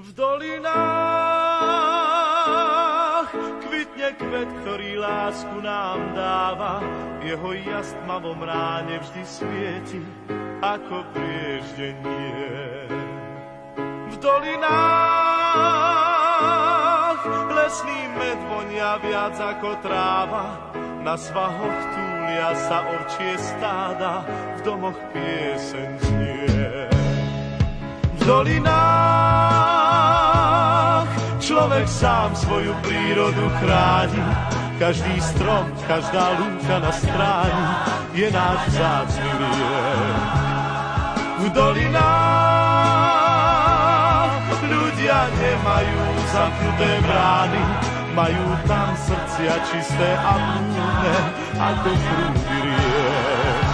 V dolinách kvitne kvet, ktorý lásku nám dáva. Jeho jas tmavom ráne vždy svieti ako prieždenie. V dolinách lesný med vonia viac ako tráva. Na svahoch túlia sa ovčie stáda, v domoch pieseň znie. V dolinách človek sám svoju prírodu chráni. Každý strom, každá lúka na stráni je náš vzácny liek. V dolinách ľudia nemajú zamknuté brány, majú tam srdcia čisté a plné ako prúdy riek.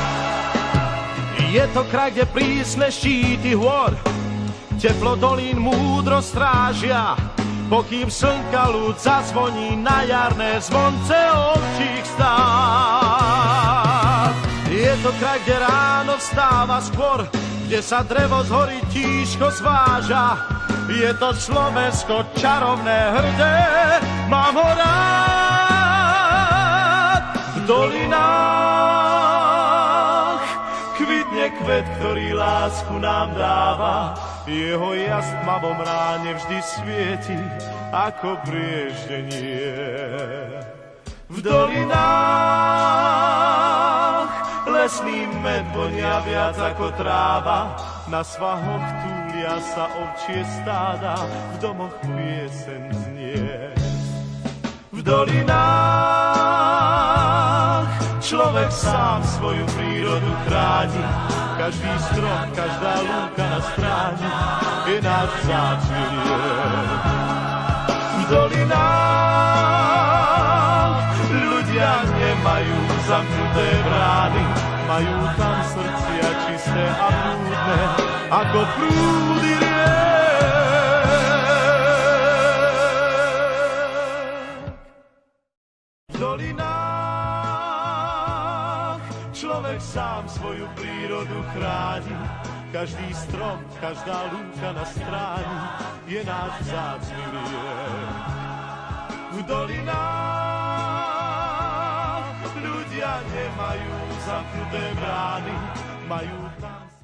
Je to kraj, kde prísne štíty hôr teplo dolín múdro strážia, pokým slnka ľud zazvoní na jarné zvonce ovčích stád. Je to kraj, kde ráno vstáva skôr, kde sa drevo z hory tížko zváža. Je to Slovensko čarovné, hrdé, mám ho rád. V dolinách kvitne kvet, ktorý lásku nám dáva. Jeho jas tmavom ráne vždy svieti ako prieždenie. V dolinách lesný med vonia viac ako tráva. Na svahoch túlia sa ovčie stáda, v domoch pieseň znie. V dolinách človek sám svoju prírodu chráni. Každý strom, každá lúka na stráni je náš vzácny liek. V dolinách ľudia nemajú zamknuté brány, majú tam srdcia čisté a prúdne ako prúdy riek. V dolinách človek sám svoju prírodu chráni. Každý strom, každá lúka na stráni je náš vzácny liek. V dolinách ľudia nemajú zamknuté brány, majú tam